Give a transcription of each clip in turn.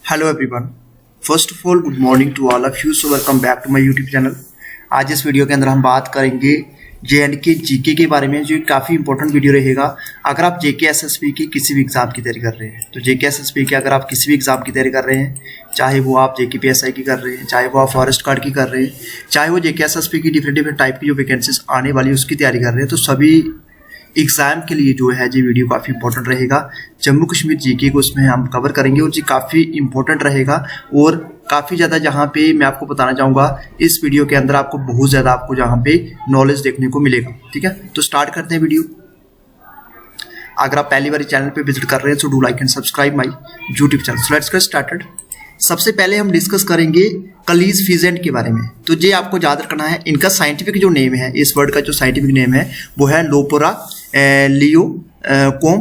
Hello everyone, first of all good morning to all of you. So welcome back to my YouTube channel. आज इस video के अंदर हम बात करेंगे JNK जीके के बारे में, जो काफ़ी इंपॉर्टेंट वीडियो रहेगा। अगर आप JK SSB की किसी भी एग्ज़ाम की तैयारी कर रहे हैं तो JK SSB की अगर आप किसी भी एग्ज़ाम की तैयारी कर रहे हैं, चाहे वो आप JK PSI की कर रहे हैं, चाहे वो आप फॉरेस्ट गार्ड की कर रहे हैं, चाहे वो JK SSB की डिफरेंट टाइप की जो वैकेंसीज आने वाली है उसकी तैयारी कर रहे हैं, तो सभी एग्ज़ाम के लिए जो है ये वीडियो काफ़ी इंपॉर्टेंट रहेगा। जम्मू कश्मीर जीके को उसमें हम कवर करेंगे और जी काफ़ी इंपॉर्टेंट रहेगा और काफ़ी ज़्यादा जहाँ पे मैं आपको बताना चाहूँगा इस वीडियो के अंदर आपको बहुत ज़्यादा आपको जहाँ पे नॉलेज देखने को मिलेगा। ठीक है, तो स्टार्ट करते हैं वीडियो। अगर आप पहली बार चैनल पे विजिट कर रहे हैं तो do like and subscribe my YouTube channel. So let's get started. सबसे पहले हम डिस्कस करेंगे कलीज फीजेंट के बारे में। तो ये आपको याद रखना है, इनका साइंटिफिक जो नेम है, इस वर्ड का जो साइंटिफिक नेम है वो है लोपोरा लियो कोम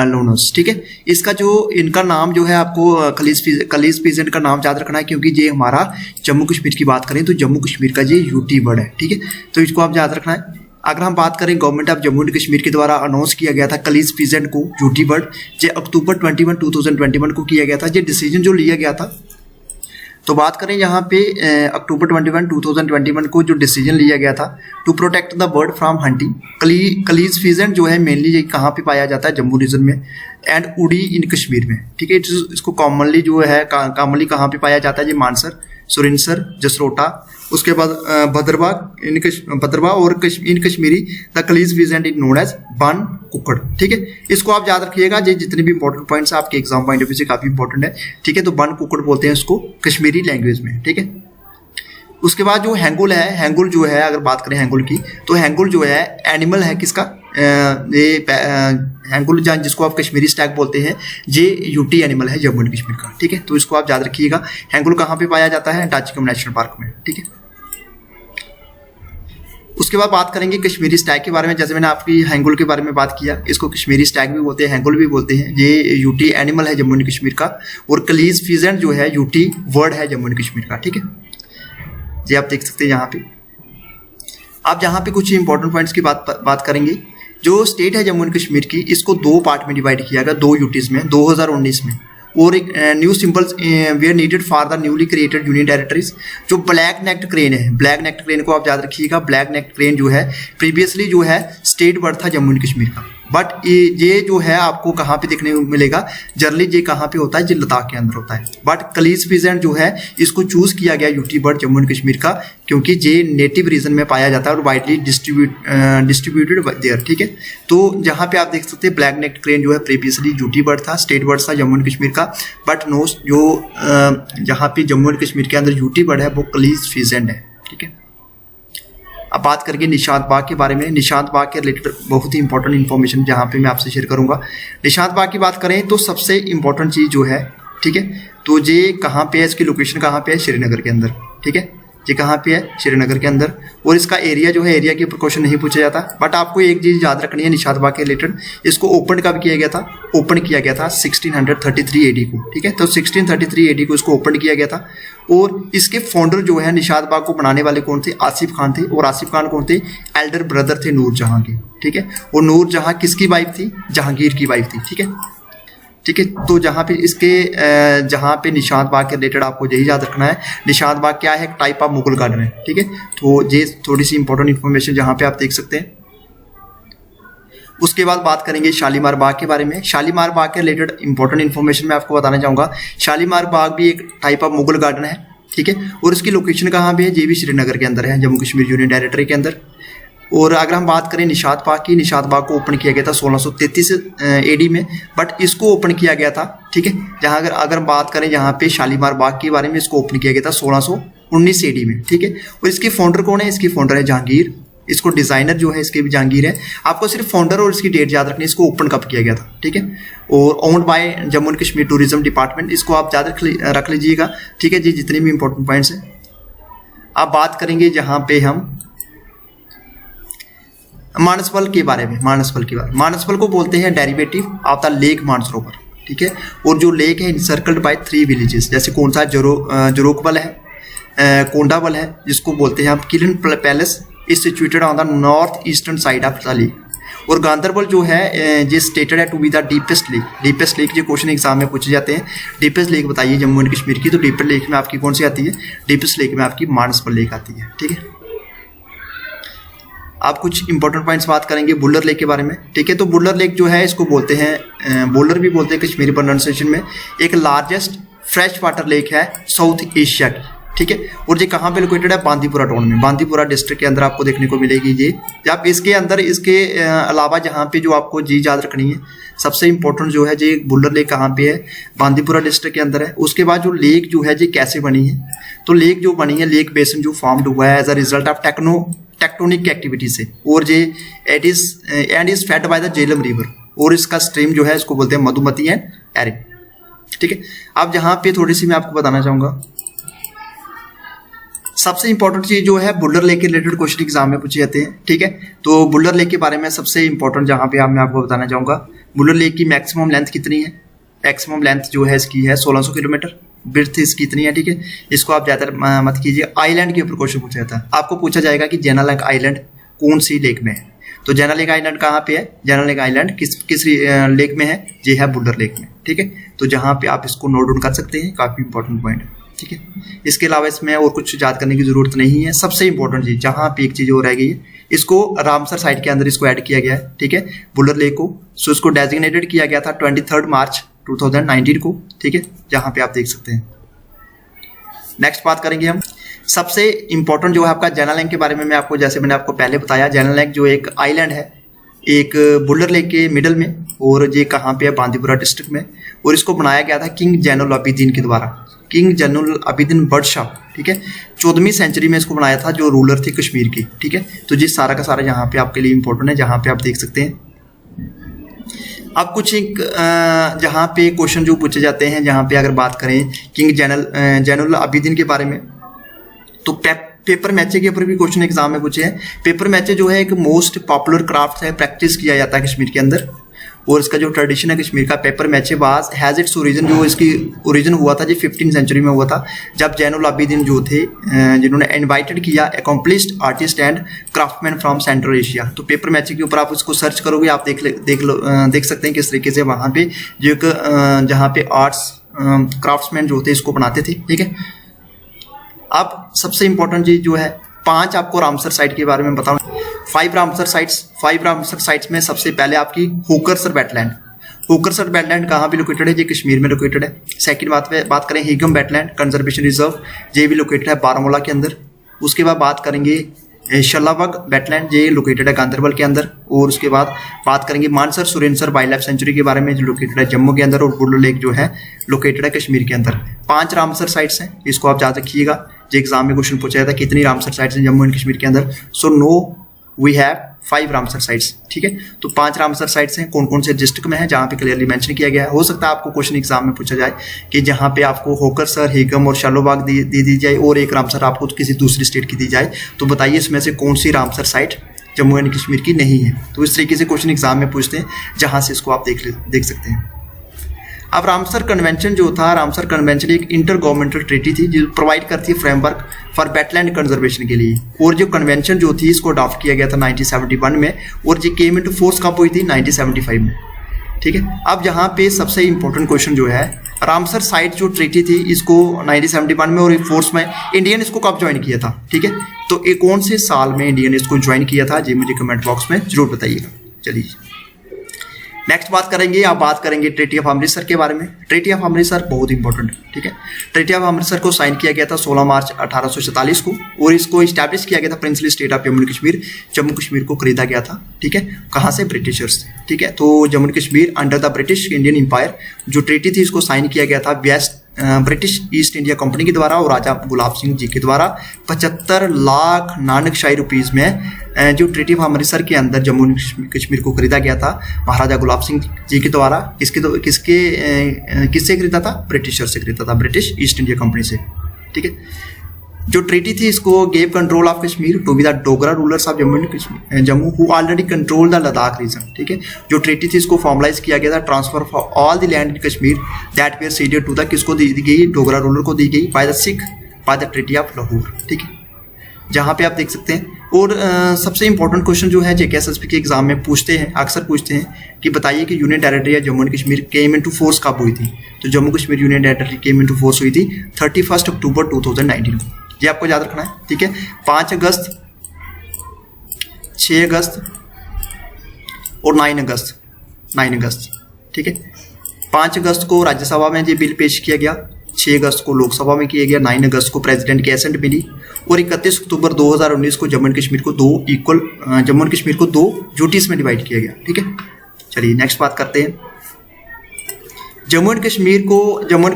लोनस। ठीक है, इसका जो इनका नाम जो है आपको कलीज फीजेंट का नाम याद रखना है, क्योंकि ये हमारा जम्मू कश्मीर की बात करें तो जम्मू कश्मीर का ये यूटी वर्ड है। ठीक है, तो इसको आप याद रखना है। अगर हम बात करें government of Jammu and Kashmir के द्वारा अनाउंस किया गया था कलीज फीजेंट को यूटी वर्ड, ये अक्टूबर 21, 2021 को किया गया था। ये डिसीजन जो लिया गया था, तो बात करें यहाँ पे अक्टूबर 21, 2021 को जो डिसीजन लिया गया था to protect the bird from hunting. Kalij pheasant जो है मेनली ये कहाँ पे पाया जाता है, जम्मू रीजन में एंड उड़ी इन कश्मीर में। ठीक है, इसको कॉमनली जो है कॉमनली कहाँ पे पाया जाता है, ये मानसर, सुरिनसर, जसरोटा, उसके बाद भद्रवा और in Kashmiri the kalij pheasant is known as ban kukkad. ठीक है, इसको आप याद रखिएगा, ये जितने भी इंपॉर्टेंट पॉइंट्स आपके एग्जाम पॉइंट ऑफ व्यू से काफी इंपॉर्टेंट है। ठीक है, तो बन कुक्कड़ बोलते हैं इसको कश्मीरी लैंग्वेज में। ठीक है, उसके बाद जो हैंगुल है, हैंगुल जो है अगर बात करें हैंगुल की, तो हैंगुल जो है एनिमल है किसका, ये हैंगुल जिसको आप कश्मीरी स्टैग बोलते हैं, ये यूटी एनिमल है जम्मू एंड कश्मीर का। ठीक है, तो इसको आप याद रखिएगा। हैंगुल कहाँ पे पाया जाता है, अंटार्कटिका नेशनल पार्क में। ठीक है, उसके बाद बात करेंगे कश्मीरी स्टैग के बारे में। जैसे मैंने आपकी हैंगुल के बारे में बात किया, इसको कश्मीरी स्टैग भी बोलते हैं, हैंगुल भी बोलते हैं। ये यूटी एनिमल है जम्मू एंड कश्मीर का और कलीज फीजेंट जो है यूटी वर्ड है जम्मू एंड कश्मीर का। ठीक है, ये आप देख सकते हैं यहाँ पे। आप यहाँ पे कुछ इंपॉर्टेंट पॉइंट्स की बात करेंगे। जो स्टेट है जम्मू एंड कश्मीर की, इसको दो पार्ट में डिवाइड किया गया, दो यूटीज में 2019 में। और एक new symbols were needed for the newly created union territories. जो ब्लैक नेक्ड क्रेन है, ब्लैक नेक्ड क्रेन को आप याद रखिएगा। ब्लैक नेक्ड क्रेन जो है प्रीवियसली जो है स्टेट बर्ड था जम्मू एंड कश्मीर का, बट ये जो है आपको कहाँ पे देखने को मिलेगा, जनरली ये कहाँ पे होता है, ये लद्दाख के अंदर होता है। बट कलीज फीजेंट जो है इसको चूज किया गया UT bird Jammu and Kashmir का, क्योंकि ये नेटिव रीजन में पाया जाता है और वाइडली डिस्ट्रीब्यूटेड देयर। ठीक है, तो जहाँ पे आप देख सकते हैं ब्लैक नेक्ड क्रेन जो है प्रीवियसली यूटी बर्ड था, स्टेट बर्ड था जम्मू एंड कश्मीर का, बट नो जो जहाँ पे जम्मू एंड कश्मीर के अंदर यूटी बर्ड है वो कलीज फीजेंट है। ठीक है, अब बात करेंगे निशांत बाग के बारे में। निशांत बाग के रिलेटेड बहुत ही इंपॉर्टेंट इन्फॉर्मेशन जहाँ पे मैं आपसे शेयर करूंगा। निशांत बाग की बात करें तो सबसे इंपॉर्टेंट चीज़ जो है, ठीक है, तो ये कहाँ पे है, इसकी लोकेशन कहाँ पे है, श्रीनगर के अंदर। ठीक है, ये कहाँ पे है, श्रीनगर के अंदर। और इसका एरिया जो है, एरिया के ऊपर क्वेश्चन नहीं पूछा जाता, बट आपको एक चीज़ याद रखनी है निशांत बाग के रिलेटेड। इसको ओपन कब किया गया था, ओपन किया गया था 1633 AD को। ठीक है, तो 1633 AD को इसको ओपन किया गया था। और इसके फाउंडर जो है निशांत बाग को बनाने वाले कौन थे, आसिफ खान थे। और आसिफ खान कौन थे, एल्डर ब्रदर थे नूर जहां के। ठीक है, और नूर जहां किसकी वाइफ थी, जहांगीर की वाइफ थी। ठीक है, ठीक है, तो जहाँ पे इसके जहाँ पे निशांत बाग के रिलेटेड आपको यही याद रखना है, निशांत बाग क्या है, एक टाइप ऑफ मुगल गार्डन है। ठीक है, तो ये थोड़ी सी इंपॉर्टेंट इन्फॉर्मेशन जहाँ पे आप देख सकते हैं। उसके बाद बात करेंगे शालीमार बाग के बारे में। शालीमार बाग के रिलेटेड इंपॉर्टेंट इन्फॉर्मेशन मैं आपको बताना चाहूँगा। शालीमार बाग भी एक टाइप ऑफ मुगल गार्डन है। ठीक है, और इसकी लोकेशन कहाँ पे है, ये भी श्रीनगर के अंदर है, जम्मू कश्मीर यूनियन टेरिटरी के अंदर। और अगर हम बात करें निशांत बाग की, निशांत बाग को ओपन किया गया था 1633 AD में, बट इसको ओपन किया गया था। ठीक है, जहाँ अगर हम बात करें यहाँ पे शालीमार बाग के बारे में, इसको ओपन किया गया था 1619 AD में। ठीक है, और इसकी फाउंडर कौन है, इसकी फाउंडर है जहांगीर। इसको डिजाइनर जो है इसके भी जहांगीर है। आपको सिर्फ फाउंडर और इसकी डेट याद रखनी है, इसको ओपन कब किया गया था। ठीक है, और owned by Jammu and Kashmir tourism department, इसको आप याद रख लीजिएगा। ठीक है जी, जितने भी इंपॉर्टेंट पॉइंट्स हैं। अब बात करेंगे जहाँ पे हम मानसबल के बारे में। मानसबल को बोलते हैं derivative of the lake Mansarovar. ठीक है, और जो लेक है इंसर्कल्ड बाय 3 विलेजेस, जैसे कौन सा, जोरोकबल है, कोंडाबल है, जिसको बोलते हैं आप किलन palace, is situated on the north eastern side of the lake. और गांधरबल जो है जे स्टेटेड है to be the deepest lake जो क्वेश्चन एग्जाम में पूछे जाते हैं। डीपेस्ट लेक बताइए जम्मू एंड कश्मीर की, तो डीपेस्ट लेक में आपकी कौन सी आती है? डीपेस्ट लेक में आपकी मानसबल लेक आती है। ठीक है, आप कुछ इंपॉर्टेंट पॉइंट्स बात करेंगे बुल्लर लेक के बारे में। ठीक है, तो बुल्लर लेक जो है इसको बोलते हैं बुल्लर भी बोलते हैं कश्मीरी प्रोनाउंसिएशन में, एक लार्जेस्ट फ्रेश वाटर लेक है साउथ एशिया की। ठीक है, और ये कहाँ पे लोकेटेड है? बांदीपुरा टाउन में, बांदीपुरा डिस्ट्रिक्ट के अंदर आपको देखने को मिलेगी ये। आप इसके अंदर इसके अलावा जहाँ पे जो आपको चीज याद रखनी है, सबसे इंपॉर्टेंट जो है ये बुल्लर लेक कहाँ पे है? बांदीपुरा डिस्ट्रिक्ट के अंदर है। उसके बाद जो लेक जो है ये कैसे बनी है? तो लेक जो बनी है, लेक बेसिन जो फॉर्म्ड हुआ है as a result of tectonic activity से, और ये it is fed by the Jhelum river, और इसका स्ट्रीम जो है इसको बोलते हैं मधुमती एंड एरिक। ठीक है, अब जहाँ पे थोड़ी सी मैं आपको बताना चाहूंगा, सबसे इंपॉर्टेंट चीज जो है बुल्लर लेक के रिलेटेड क्वेश्चन एग्जाम में पूछे जाते हैं। ठीक है, तो बुल्लर लेक के बारे में सबसे इंपॉर्टेंट जहां पे मैं आपको बताना चाहूंगा, बुल्लर लेक की मैक्सिमम लेंथ कितनी है? मैक्सिमम लेंथ जो है इसकी है 1600 किलोमीटर, ब्रेड्थ इसकी इतनी है। ठीक है, इसको आप ज्यादा मत कीजिए। आइलैंड के ऊपर क्वेश्चन पूछा जाता है, आपको पूछा जाएगा कि जैना लेक आइलैंड कौन सी लेक में है? तो जैना लेक आइलैंड कहाँ पे है? जैना लेक आइलैंड किस लेक में है? ये है बुल्लर लेक में। ठीक है, तो जहाँ पे आप इसको नोट डाउन कर सकते हैं, काफी इंपॉर्टेंट पॉइंट है। ठीक है, इसके अलावा इसमें और कुछ याद करने की जरूरत नहीं है। सबसे इंपॉर्टेंट चीज जहां पे एक चीज और रह गई है, इसको रामसर साइट के अंदर इसको ऐड किया गया है। ठीक है, बुल्लर लेक को, सो इसको डेजिग्नेटेड किया गया था 23 मार्च 2019 को। ठीक है, जहां पे आप देख सकते हैं। नेक्स्ट बात करेंगे हम, सबसे इंपॉर्टेंट जो है आपका जैना लेक के बारे में। मैं आपको, जैसे मैंने आपको पहले बताया, जैना लेक जो एक आइलैंड है एक बुल्लर लेक के मिडल में, और ये कहाँ पे है? बांदीपुरा डिस्ट्रिक्ट में, और इसको बनाया गया था किंग जैनुल अबिदीन के द्वारा, किंग जैनुल अबिदीन बर्डशाह। ठीक है, 14वीं सेंचुरी में इसको बनाया था, जो रूलर थे कश्मीर की। ठीक है, तो ये सारा का सारा यहाँ पे आपके लिए इंपॉर्टेंट है, जहाँ पे आप देख सकते हैं। अब कुछ एक जहाँ पे क्वेश्चन जो पूछे जाते हैं, जहाँ पे अगर बात करें किंग जैनुल अबिदीन के बारे में, तो पेपर मैचे के ऊपर भी क्वेश्चन एग्जाम में पूछे हैं। पेपर मैचे जो है एक मोस्ट पॉपुलर क्राफ्ट है, प्रैक्टिस किया जाता है कश्मीर के अंदर, और इसका जो ट्रेडिशन है कश्मीर का पेपर मैचे बाज हैज इट्स ओरिजिन, जो इसकी ओरिजिन हुआ था जो 15वीं सेंचुरी में हुआ था, जब जैनुल अबिदीन जो थे जिन्होंने इनवाइटेड किया accomplished artist and craftsman from central Asia. तो पेपर मैचे के ऊपर आप उसको सर्च करोगे, आप देख सकते हैं किस तरीके से वहाँ पे जो जहाँ पे आर्ट्स क्राफ्ट्समैन जो थे इसको बनाते थे। ठीक है, अब सबसे इंपॉर्टेंट चीज जो है, 5 आपको रामसर साइट के बारे में बताऊं। 5 रामसर साइट्स में सबसे पहले आपकी होकरसर वेटलैंड कहाँ पे लोकेटेड है? ये कश्मीर में लोकेटेड है। सेकंड बात करें हिगम वेटलैंड कंजर्वेशन रिजर्व, ये भी लोकेटेड है बारामूला के अंदर। उसके बाद बात करेंगे शलाबग वेटलैंड, ये लोकेटेड है गांधरबल के अंदर। और उसके बाद बात करेंगे मानसर सुरेनसर वाइल्ड लाइफ सेंचुरी के बारे में, जो लोकेटेड है जम्मू के अंदर, और बुल्लर लेक जो है लोकेटेड है कश्मीर के अंदर। 5 रामसर साइट्स हैं, इसको आप याद रखिएगा। जो एग्जाम में क्वेश्चन पूछा जाता है कितनी रामसर साइट्स हैं जम्मू एंड कश्मीर के अंदर, so no we have 5 Ramsar sites. ठीक है, तो 5 रामसर साइट्स हैं, कौन कौन से डिस्ट्रिक्ट में है, जहाँ पे क्लियरली मेंशन किया गया है। हो सकता है आपको क्वेश्चन एग्जाम में पूछा जाए कि जहाँ पे आपको होकरसर, हिगम और शालोबाग दी जाए, और एक रामसर आपको किसी दूसरी स्टेट की दी जाए, तो बताइए इसमें से कौन सी Ramsar site Jammu and Kashmir की नहीं है। तो इस तरीके से क्वेश्चन एग्जाम में पूछते हैं, जहाँ से इसको आप देख सकते हैं। अब रामसर कन्वेंशन जो था, रामसर कन्वेंशन एक इंटर गवर्नमेंटल ट्रीटी थी जो प्रोवाइड करती है फ्रेमवर्क फॉर वेटलैंड कंजर्वेशन के लिए। और जो कन्वेंशन जो थी इसको अडॉप्ट किया गया था 1971 में, और ये केम इनटू फोर्स कब हुई थी? 1975 में। ठीक है, अब यहाँ पे सबसे इंपॉर्टेंट क्वेश्चन जो है, रामसर साइट जो ट्रीटी थी इसको 1971 में, और फोर्स में इंडियन इसको कब ज्वाइन किया था? ठीक है, तो एक कौन से साल में इंडियन इसको ज्वाइन किया था, जी मुझे कमेंट बॉक्स में जरूर बताइएगा। चलिए नेक्स्ट बात करेंगे, आप बात करेंगे ट्रीटी ऑफ अमृतसर के बारे में। ट्रीटी ऑफ अमृतसर बहुत इंपॉर्टेंट है। ठीक है, ट्रीटी ऑफ अमृतसर को साइन किया गया था 16 मार्च 1847 को, और इसको इस्टेब्लिश किया गया था princely state of Jammu Kashmir को खरीदा गया था। ठीक है, कहाँ से? ब्रिटिशर्स से। ठीक है, तो Jammu Kashmir under the British Indian empire जो ट्रीटी थी इसको साइन किया गया था ब्रिटिश ईस्ट इंडिया कंपनी के द्वारा और राजा गुलाब सिंह जी के द्वारा 75 लाख नानकशाही रुपीज में जो ट्रीटी ऑफ अमृतसर के अंदर जम्मू कश्मीर को खरीदा गया था महाराजा गुलाब सिंह जी के द्वारा। किससे खरीदा था? ब्रिटिशर से खरीदा था, ब्रिटिश ईस्ट इंडिया कंपनी से। ठीक है, जो ट्रीटी थी इसको gave control of Kashmir to be the Dogra rulers of Jammu who already control the Ladakh region. ठीक है, जो ट्रीटी थी इसको फॉर्मलाइज किया गया था, transfer for all the land in Kashmir that were ceded to the, किसको दी गई? डोगरा रूलर को दी गई by the treaty of Lahore. ठीक है, जहाँ पे आप देख सकते हैं, और सबसे इंपॉर्टेंट क्वेश्चन जो है JKSSP के एग्जाम में पूछते हैं, अक्सर पूछते हैं कि बताइए कि यूनियन टेरिटरी या Jammu and Kashmir came into force कब हुई थी। तो Jammu Kashmir union territory came into force हुई थी 31 अक्टूबर 2019 को। ये आपको याद रखना है, ठीक है। 5 अगस्त, 6 अगस्त और 9 अगस्त, ठीक है। 5 अगस्त को राज्यसभा में ये बिल पेश किया गया, 6 अगस्त को लोकसभा में किया गया, 9 अगस्त को प्रेसिडेंट की एसेंट मिली और 31 अक्टूबर 2019 को जम्मू एंड कश्मीर को दो ड्यूटीज में डिवाइड किया गया, ठीक है। चलिए नेक्स्ट बात करते हैं जम्मू एंड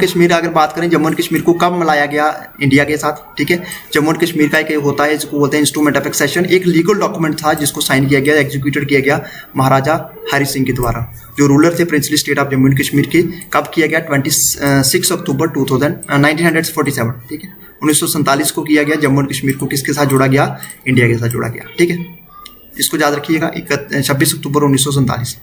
कश्मीर अगर बात करें जम्मू एंड कश्मीर को कब मिलाया गया इंडिया के साथ, ठीक है। जम्मू एंड कश्मीर का एक होता है जिसको बोलते हैं इंस्ट्रूमेंट ऑफ एक्सेशन, एक लीगल डॉक्यूमेंट था जिसको साइन किया गया, एग्जीक्यूटेड किया गया महाराजा हरि सिंह के द्वारा, जो रूलर थे princely state of Jammu and Kashmir के। कब किया गया? 26 अक्टूबर 1947, ठीक है। 1947 को किया गया। जम्मू एंड कश्मीर को किसके साथ जोड़ा गया? इंडिया के साथ जोड़ा गया, ठीक है। इसको याद रखिएगा, 26 अक्टूबर 1947।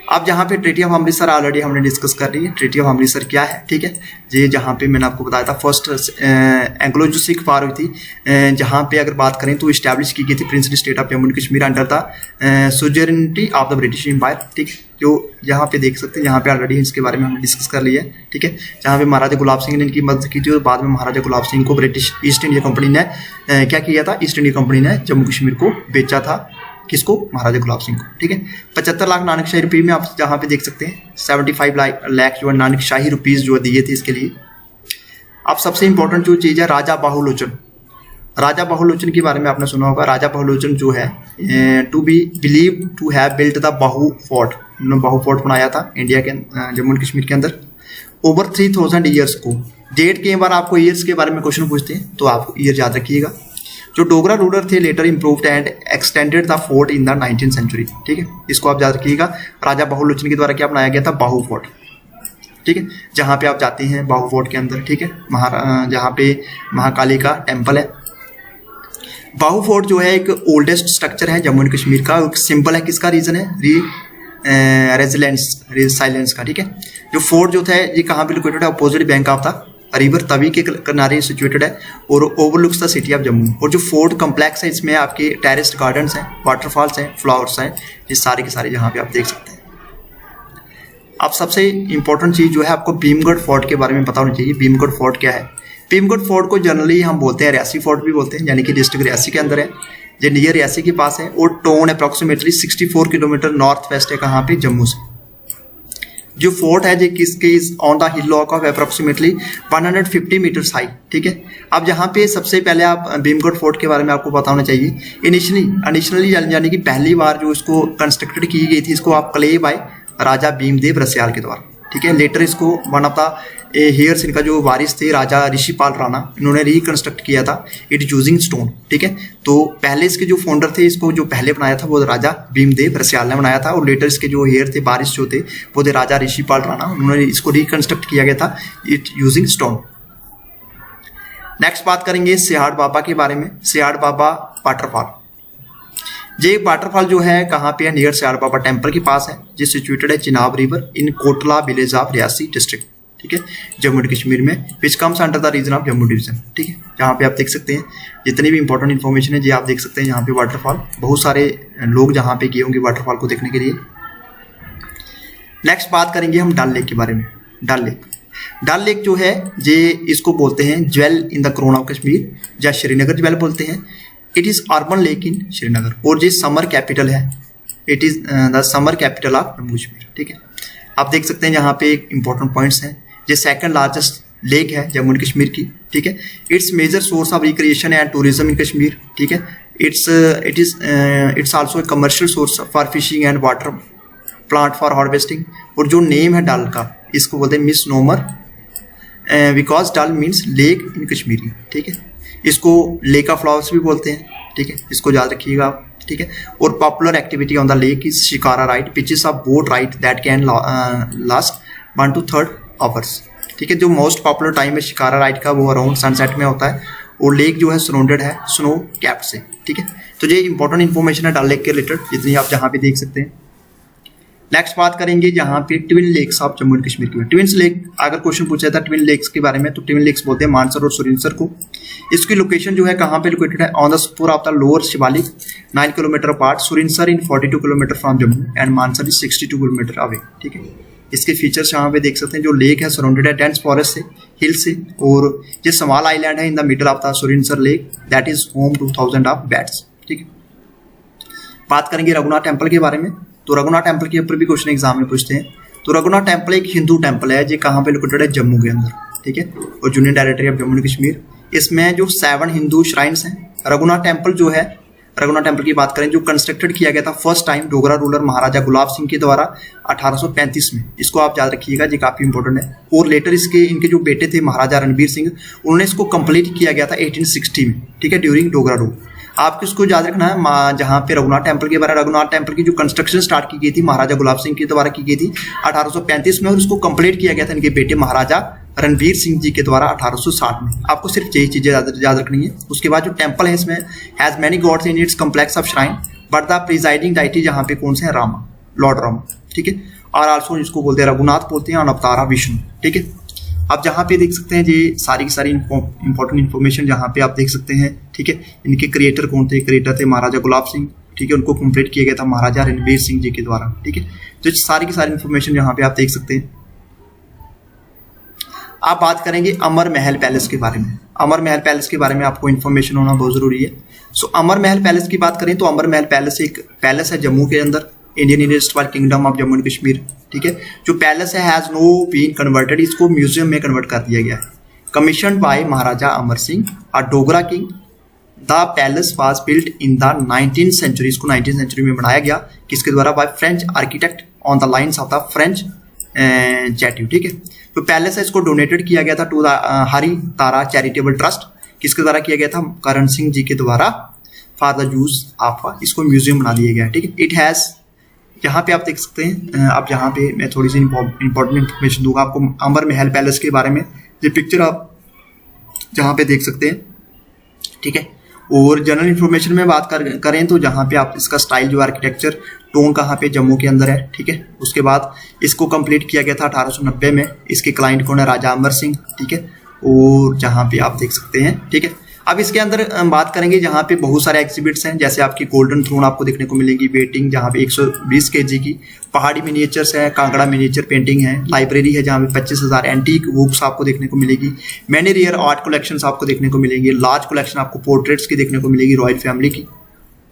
अब जहाँ पे ट्रीटी ऑफ अमृतसर ऑलरेडी हमने डिस्कस कर ली है। ट्रीटी ऑफ अमृतसर क्या है, ठीक है। ये जहाँ पे मैंने आपको बताया था फर्स्ट एंग्लो जो सिख वार हुई थी, जहाँ पे अगर बात करें तो इस्टेब्लिश की गई थी princely state of Jammu and Kashmir under the suzerainty of the British Empire, ठीक है। जो यहाँ पे देख सकते हैं, यहाँ पे ऑलरेडी इसके बारे में हमने डिस्कस कर लिया है, ठीक है। जहाँ पे महाराजा गुलाब सिंह ने इनकी मदद की थी और बाद में महाराजा गुलाब सिंह को ब्रिटिश ईस्ट इंडिया कंपनी ने क्या किया था? ईस्ट इंडिया कंपनी ने जम्मू कश्मीर को बेचा था, किसको? महाराजा गुलाब सिंह को, ठीक है। 75 लाख नानक शाही रुपये में आप जहाँ पे देख सकते हैं 75 लाख जो है नानक शाही रुपीज जो दिए थे इसके लिए। अब सबसे इंपॉर्टेंट जो चीज़ है राजा बाहुलोचन। राजा बाहुलोचन के बारे में आपने सुना होगा। राजा बाहुलोचन जो है to be believe to have built the Bahu fort, उन्होंने बाहू फोर्ट बनाया था इंडिया के जम्मू एंड कश्मीर के अंदर ओवर 3000 ईयर्स को। डेट के बार आपको ईयर्स के बारे में क्वेश्चन पूछते हैं तो आप ईयर याद रखिएगा। जो डोगरा रूलर थे later improved and extended the fort in the 19th century, ठीक है। इसको आप याद रखिएगा। राजा बाहुलोचन के द्वारा क्या बनाया गया था? बाहू फोर्ट, ठीक है। जहाँ पे आप जाते हैं बाहू फोर्ट के अंदर, ठीक है, जहाँ पे महाकाली का टेम्पल है। बाहू फोर्ट जो है एक ओल्डेस्ट स्ट्रक्चर है जम्मू एंड कश्मीर का, एक सिंबल है किसका? रीजन है रेजिलेंस का, ठीक है। जो फोर्ट जो था ये कहाँ पे लोकेटेड है? Opposite bank of the river Tawi के किनारे सिचुएटेड है और overlooks the city of Jammu. और जो फोर्ट कम्प्लेक्स है इसमें आपके टेरेस्ड गार्डन्स हैं, वाटरफॉल्स हैं, फ्लावर्स हैं, ये सारे के सारे यहाँ पे आप देख सकते हैं। अब सबसे इंपॉर्टेंट चीज़ जो है आपको भीमगढ़ फोर्ट के बारे में पता होना चाहिए। भीमगढ़ फोर्ट क्या है? भीमगढ़ फोर्ट को जनरली हम बोलते हैं रियासी फोर्ट भी बोलते हैं, यानी कि डिस्ट्रिक्ट रियासी के अंदर है, ये नियर रियासी के पास है और tone approximately 64 kilometre north west है कहाँ पे? जम्मू से। जो फोर्ट है जो किसके on the hillock of approximately 150 meters high, ठीक है। अब यहाँ पे सबसे पहले आप भीमगढ़ फोर्ट के बारे में आपको पता होना चाहिए। इनिशियली यानी कि पहली बार जो इसको कंस्ट्रक्टेड की गई थी, इसको आप क्ले बाय राजा भीमदेव रसियाल के द्वारा, ठीक है। लेटर इसको वन ऑफ द हेयर्स, इनका जो वारिस थे राजा ऋषिपाल राणा, इन्होंने रिकंस्ट्रक्ट किया था इट यूजिंग स्टोन, ठीक है। तो पहले इसके जो फाउंडर थे, इसको जो पहले बनाया था वो राजा भीमदेव रसियाल ने बनाया था और लेटर इसके जो हेयर थे वारिस जो थे वो थे राजा ऋषिपाल राणा, उन्होंने इसको रिकंस्ट्रक्ट किया गया था इट यूजिंग स्टोन। नेक्स्ट बात करेंगे सियाड़ बाबा के बारे में। सियाड़ बाबा वाटरफॉल, ये वाटरफॉल जो है कहाँ पे है? नियर सियाड़ बाबा टेम्पल के पास है, जो सिचुएटेड है Chenab river in Kotla village of Reasi district, ठीक है, जम्मू एंड कश्मीर में, which comes under the region of Jammu division, ठीक है। जहाँ पे आप देख सकते हैं जितनी भी इंपॉर्टेंट इन्फॉर्मेशन है ये आप देख सकते हैं यहाँ पे वाटरफॉल। बहुत सारे लोग जहाँ पे गए होंगे वाटरफॉल को देखने के लिए। नेक्स्ट बात करेंगे हम डल लेक के बारे में। डल लेक जो है ये इसको बोलते हैं jewel in the crown of Kashmir या श्रीनगर ज्वेल बोलते हैं। It is urban lake in Srinagar और ये समर कैपिटल है। It is the summer capital of Jammu Kashmir, ठीक है। आप देख सकते हैं यहाँ पे एक इंपॉर्टेंट पॉइंट्स हैं। ये सेकंड लार्जेस्ट लेक है जम्मू एंड कश्मीर की, ठीक है। It's major source of recreation and tourism in Kashmir, ठीक है। It's also a commercial source for fishing and water plant for harvesting. और जो नेम है डल का, इसको बोलते हैं misnomer because Dal means lake in Kashmiri, ठीक है। इसको लेक ऑफ फ्लावर्स भी बोलते हैं, ठीक है, इसको याद रखिएगा आप, ठीक है। और popular activity on the lake is shikara ride, which is a boat ride that can last 1 to 3 hours, ठीक है। जो मोस्ट पॉपुलर टाइम है शिकारा राइड का वो अराउंड सनसेट में होता है और लेक जो है सराउंडेड है स्नो कैप से, ठीक है। तो ये इंपॉर्टेंट इन्फॉर्मेशन है डल लेक के रिलेटेड जितनी आप जहाँ पे देख सकते हैं। नेक्स्ट बात करेंगे जहाँ पे twin lakes of Jammu and Kashmir के। ट्विंस लेक अगर क्वेश्चन पूछा था ट्विन लेक्स के बारे में, तो ट्विन लेक्स बोलते हैं मानसर और सुरिनसर को। इसकी लोकेशन जो है कहाँ पे लोकेटेड है, on the spore of the lower Shivalik, 9 kilometre apart, Surinsar in 42 kilometre from Jammu and Mansar is 62 kilometre away. ठीक है, इसके फीचर्स यहाँ पे देख सकते हैं। जो लेक है सराउंडेड है डेंस फॉरेस्ट से, हिल से, और जो स्मॉल आइलैंड है in the middle of the Surinsar lake that is home to 1000 of bats. ठीक है, बात करेंगे रघुनाथ टेम्पल के बारे में। तो रघुनाथ टेम्पल के ऊपर भी क्वेश्चन एग्जाम में पूछते हैं। तो रघुनाथ टेम्पल एक हिंदू टेम्पल है जो कहाँ पे लोकेटेड है, जम्मू के अंदर। ठीक है, और union territory of Jammu and Kashmir. इसमें जो 7 हिंदू श्राइन्स हैं। रघुनाथ टेम्पल जो है, रघुनाथ टेम्पल की बात करें, जो कंस्ट्रक्टेड किया गया था फर्स्ट टाइम डोगरा रूलर महाराजा गुलाब सिंह के द्वारा 1835 में। इसको आप याद रखिएगा, ये काफी इंपॉर्टेंट है। और लेटर इनके जो बेटे थे महाराजा रणबीर सिंह, उन्होंने इसको कंप्लीट किया गया था 1860 में। ठीक है, ड्यूरिंग डोगरा रूल। आपको इसको याद रखना है, जहाँ पे रघुनाथ टेम्पल के बारे में, रघुनाथ टेम्पल की जो कंस्ट्रक्शन स्टार्ट की गई थी महाराजा गुलाब सिंह के द्वारा की गई थी 1835 में, और उसको कंप्लीट किया गया था इनके बेटे महाराजा रणवीर सिंह जी के द्वारा 1860 में। आपको सिर्फ यही चीजें याद रखनी है। उसके बाद जो टेम्पल है इसमें has many gods in its complex of shrine, but the presiding deity जहाँ पे कौन से है, रामा, लॉर्ड रामा। ठीक है, और आल्सो इसको बोलते हैं रघुनाथ, बोलते हैं अवतारा विष्णु। ठीक है, आप जहाँ पे देख सकते हैं ये सारी की सारी इंपॉर्टेंट इन्फॉर्मेशन जहाँ पे आप देख सकते हैं। ठीक है, इनके क्रिएटर कौन थे, क्रिएटर थे महाराजा गुलाब सिंह। ठीक है, उनको कंप्लीट किया गया था महाराजा रणबीर सिंह जी के द्वारा। ठीक है, तो सारी की सारी इन्फॉर्मेशन यहाँ पे आप देख सकते हैं। आप बात करेंगे अमर महल पैलेस के बारे में। अमर महल पैलेस के बारे में आपको इन्फॉर्मेशन होना बहुत जरूरी है। सो अमर महल पैलेस की बात करें तो अमर महल पैलेस एक पैलेस है जम्मू के अंदर, Indian university kingdom of Jammu and Kashmir. ठीक है, जो पैलेस है हैज नो बीन कन्वर्टेड, इसको म्यूजियम में कन्वर्ट कर दिया गया है। कमीशन बाय महाराजा अमर सिंह और Dogra king. The palace was built in the 19th century, इसको 19th सेंचुरी में बनाया गया। किसके द्वारा, by French architect on the lines of the French chateau. ठीक है, तो पैलेस है इसको डोनेटेड किया गया था to the Hari Tara charitable trust. किसके द्वारा किया गया था, करण सिंह जी के द्वारा, फॉर द यूज ऑफ, इसको म्यूजियम बना दिया गया। ठीक है, इट हैज, यहाँ पे आप देख सकते हैं, आप यहाँ पे मैं थोड़ी सी इंपॉर्टेंट इन्फॉर्मेशन दूंगा आपको अमर महल पैलेस के बारे में। ये पिक्चर आप जहाँ पे देख सकते हैं। ठीक है, और जनरल इन्फॉर्मेशन में बात करें तो जहाँ पे आप इसका स्टाइल जो आर्किटेक्चर टोन कहाँ पे, जम्मू के अंदर है। ठीक है, उसके बाद इसको कंप्लीट किया गया था 1890 में। इसके क्लाइंट कौन है, राजा अमर सिंह। ठीक है, और जहाँ पे आप देख सकते हैं। ठीक है, अब इसके अंदर बात करेंगे जहाँ पे बहुत सारे एग्जिबिट्स हैं, जैसे आपकी गोल्डन थ्रोन आपको देखने को मिलेगी, वेटिंग जहाँ पे 120 kg की, पहाड़ी मिनिएचर्स है, कांगड़ा मिनिएचर पेंटिंग है, लाइब्रेरी है जहाँ पे 25,000 एंटीक बुक्स आपको देखने को मिलेगी, मैनी रेयर आर्ट कलेक्शंस आपको देखने को मिलेंगे, लार्ज कलेक्शन आपको पोर्ट्रेट्स की देखने को मिलेगी रॉयल फैमिली की।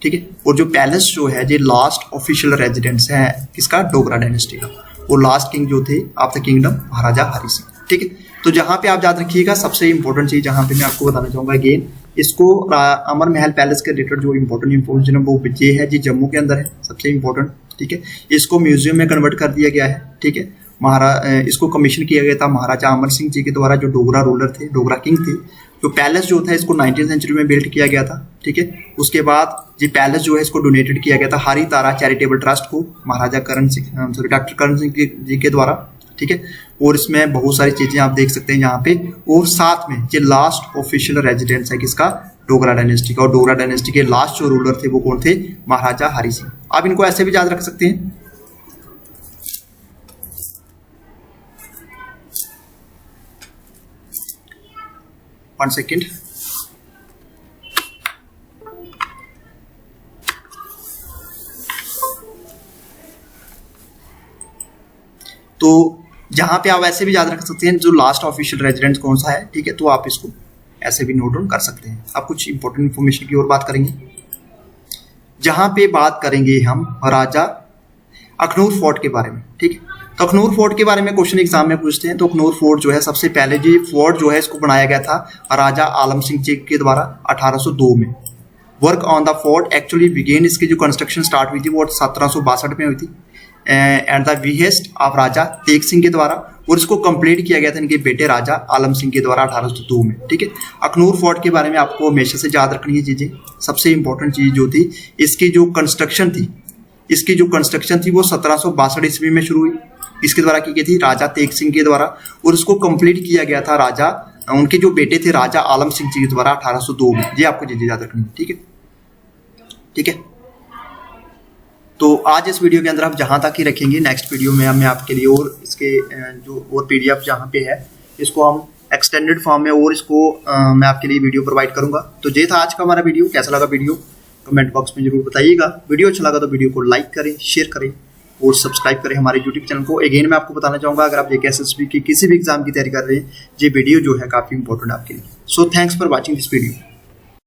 ठीक है, और जो पैलेस जो है ये लास्ट ऑफिशियल रेजिडेंस है किसका, डोगरा डायनेस्टी का। वो लास्ट किंग जो थे ऑफ द किंगडम महाराजा हरि सिंह। ठीक है, तो जहाँ पे आप याद रखिएगा सबसे इंपॉर्टेंट चीज जहाँ पे मैं आपको बताना चाहूंगा अगेन, इसको अमर महल पैलेस के रिलेटेड जो इंपॉर्टेंट इन्फॉर्मेशन है वो ये है जी, जम्मू के अंदर है सबसे इंपॉर्टेंट। ठीक है, इसको म्यूजियम में कन्वर्ट कर दिया गया है। ठीक है, इसको कमीशन किया गया था महाराजा अमर सिंह जी के द्वारा, जो डोगरा रूलर थे, डोगरा किंग थे। जो पैलेस जो था इसको 19th सेंचुरी में बिल्ड किया गया था। ठीक है, उसके बाद ये पैलेस जो है इसको डोनेटेड किया गया था हरी तारा चैरिटेबल ट्रस्ट को, महाराजा करण सिंह, डॉक्टर करण सिंह जी के द्वारा। ठीक है, और इसमें बहुत सारी चीजें आप देख सकते हैं यहाँ पे, और साथ में ये लास्ट ऑफिशियल रेजिडेंस है किसका, डोगरा डायनेस्टी का। और डोगरा डायनेस्टी के लास्ट जो रूलर थे वो कौन थे, महाराजा हरि सिंह। आप इनको ऐसे भी याद रख सकते हैं। वन सेकेंड, तो जहां पे आप ऐसे भी याद रख सकते हैं जो लास्ट ऑफिशियल रेजिडेंस कौन सा है। ठीक है, तो आप इसको ऐसे भी नोट डाउन कर सकते हैं। आप कुछ इंपॉर्टेंट इन्फॉर्मेशन की ओर बात करेंगे, जहां पे बात करेंगे हम राजा अखनूर फोर्ट के बारे में। ठीक है, तो अखनूर फोर्ट के बारे में क्वेश्चन एग्जाम में पूछते हैं। तो अखनूर फोर्ट जो है सबसे पहले जी फोर्ट जो है इसको बनाया गया था राजा आलम सिंह जी के द्वारा 1802 में। Work on the fort actually began, इसकी जो कंस्ट्रक्शन स्टार्ट हुई थी वो 1762 में हुई थी एट द बिहेस्ट ऑफ राजा तेग सिंह के द्वारा, और इसको कंप्लीट किया गया था इनके बेटे राजा आलम सिंह के द्वारा 1802 में। ठीक है, अखनूर फोर्ट के बारे में आपको हमेशा से याद रखनी है चीजें। सबसे इंपॉर्टेंट चीज जो थी इसकी जो कंस्ट्रक्शन थी, वो 1762 ईस्वी में शुरू हुई। इसके द्वारा की गई थी राजा तेग सिंह के द्वारा, और इसको कंप्लीट किया गया था राजा, उनके जो बेटे थे राजा आलम सिंह जी के द्वारा 1802 में। ये आपको चीजें याद रखनी है। ठीक है, ठीक है, तो आज इस वीडियो के अंदर हम जहाँ तक ही रखेंगे, नेक्स्ट वीडियो में मैं आपके लिए और इसके जो और PDF जहाँ पे है इसको हम एक्सटेंडेड फॉर्म में और इसको मैं आपके लिए वीडियो प्रोवाइड करूंगा। तो ये था आज का हमारा वीडियो। कैसा लगा वीडियो कमेंट बॉक्स में जरूर बताइएगा। वीडियो अच्छा लगा तो वीडियो को लाइक करें, शेयर करें और सब्सक्राइब करें हमारे यूट्यूब चैनल को। अगेन मैं आपको बताना चाहूँगा, अगर आप JK SSB की किसी भी एग्जाम की तैयारी कर रहे हैं, ये वीडियो जो है काफ़ी इंपॉर्टेंट आपके लिए। So thanks for watching this video.